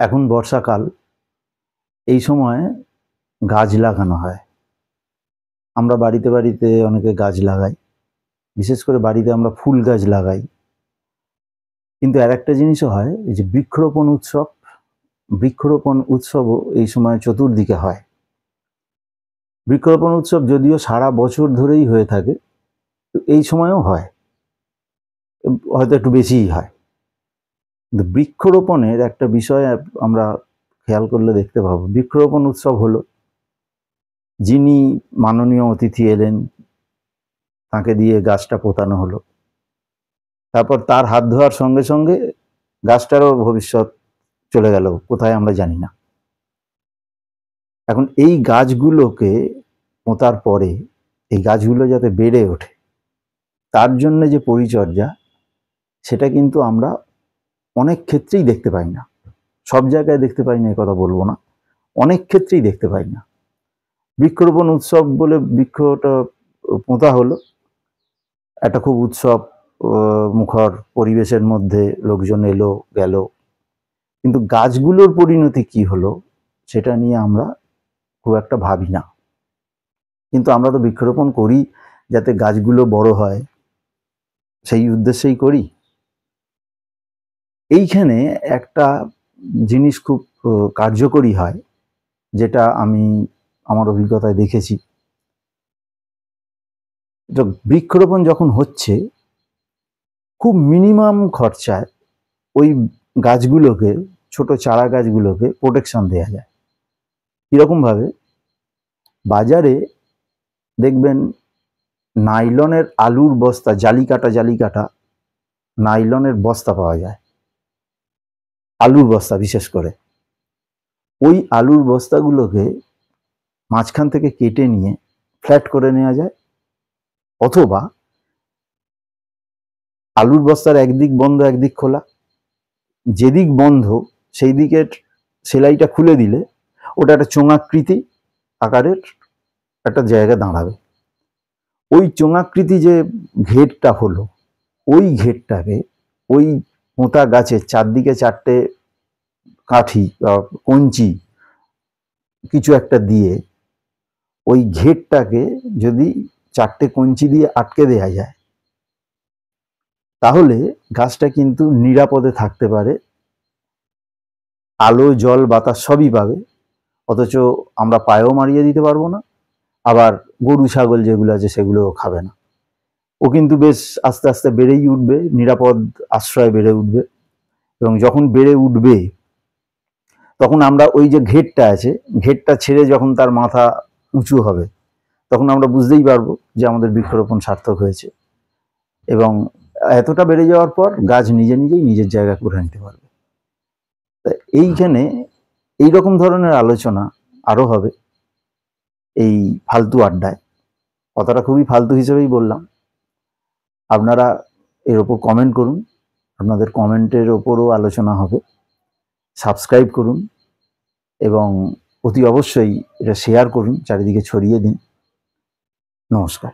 এখন বর্ষাকাল, এই সময় গাছ লাগানো হয়। আমরা বাড়িতে বাড়িতে অনেকে গাছ লাগাই, বিশেষ করে বাড়িতে আমরা ফুল গাছ লাগাই। কিন্তু আর একটা জিনিসও হয়, এই যে বৃক্ষরোপণ উৎসবও এই সময় চতুর্দিকে হয়। বৃক্ষরোপণ উৎসব যদিও সারা বছর ধরেই হয়ে থাকে, তো এই সময়ও হয়, হয়তো একটু বেশিই হয়। কিন্তু বৃক্ষরোপণের একটা বিষয় আমরা খেয়াল করলে দেখতে পাবো, বৃক্ষরোপণ উৎসব হলো, যিনি মাননীয় অতিথি এলেন তাকে দিয়ে গাছটা পোতানো হলো, তারপর তার হাত ধোয়ার সঙ্গে সঙ্গে গাছটারও ভবিষ্যৎ চলে গেল কোথায় আমরা জানি না। এখন এই গাছগুলোকে পোঁতার পরে এই গাছগুলো যাতে বেড়ে ওঠে, তার জন্য যে পরিচর্যা, সেটা কিন্তু আমরা অনেক ক্ষেত্রেই দেখতে পাই না। সব জায়গায় দেখতে পাই না, কথা বলবো না, অনেক ক্ষেত্রেই দেখতে পাই না। বৃক্ষরোপণ উৎসব বলে বৃক্ষটা পোঁতা হলো, একটা খুব উৎসব মুখর পরিবেশের মধ্যে লোকজন এলো গেল, কিন্তু গাছগুলোর পরিণতি কি হলো সেটা নিয়ে আমরা খুব একটা ভাবি না। কিন্তু আমরা তো বৃক্ষরোপণ করি যাতে গাছগুলো বড় হয়, সেই উদ্দেশ্যেই করি। এইখানে একটা জিনিস খুব কার্যকরী হয়, যেটা আমি আমার অভিজ্ঞতায় দেখেছি। বৃক্ষরোপণ যখন হচ্ছে, খুব মিনিমাম খরচায় ওই গাছগুলোকে, ছোট চারা গাছগুলোকে প্রোটেকশন দেওয়া যায়। কীরকমভাবে? বাজারে দেখবেন নাইলনের আলুর বস্তা, জালি কাটা নাইলনের বস্তা পাওয়া যায়, আলুর বস্তা বিশেষ করে। ওই আলুর বস্তাগুলোকে মাঝখান থেকে কেটে নিয়ে ফ্ল্যাট করে নেওয়া যায়, অথবা আলুর বস্তার একদিক বন্ধ একদিক খোলা, যেদিক বন্ধ সেই দিকের সেলাইটা খুলে দিলে ওটা একটা চোঙাকৃতি আকারের একটা জায়গা দাঁড়াবে। ওই চোঙাকৃতি যে ঘেরটা হলো, ওই ঘেরটাকে ওই পোঁতা গাছের চারদিকে চারটে কাঠি বা কঞ্চি কিছু একটা দিয়ে ওই ঘেরটাকে যদি চারটে কঞ্চি দিয়ে আটকে দেয়া যায়, তাহলে গাছটা কিন্তু নিরাপদে থাকতে পারে, আলো জল বাতাস সবই পাবে, অথচ আমরা পায়েও মারিয়ে দিতে পারবো না, আবার গরু ছাগল যেগুলো আছে সেগুলোও খাবে না। ও কিন্তু বেশ আস্তে আস্তে বেড়েই উঠবে, নিরাপদ আশ্রয় বেড়ে উঠবে, এবং যখন বেড়ে উঠবে তখন আমরা ওই যে ঘেরটা আছে, ঘেরটা ছেড়ে যখন তার মাথা উঁচু হবে, তখন আমরা বুঝতেই পারবো যে আমাদের বৃক্ষরোপণ সার্থক হয়েছে। এবং এতটা বেড়ে যাওয়ার পর গাছ নিজে নিজেই নিজের জায়গা করে নিতে পারবে। এইখানে এইরকম ধরনের আলোচনা আরও হবে এই ফালতু আড্ডায়। কথাটা খুবই ফালতু হিসেবেই বললাম। আপনারা এর ওপর কমেন্ট করুন, আপনাদের কমেন্টের ওপরও আলোচনা হবে। সাবস্ক্রাইব করুন এবং অতি অবশ্যই এটা শেয়ার করুন, চারিদিকে ছড়িয়ে দিন। নমস্কার।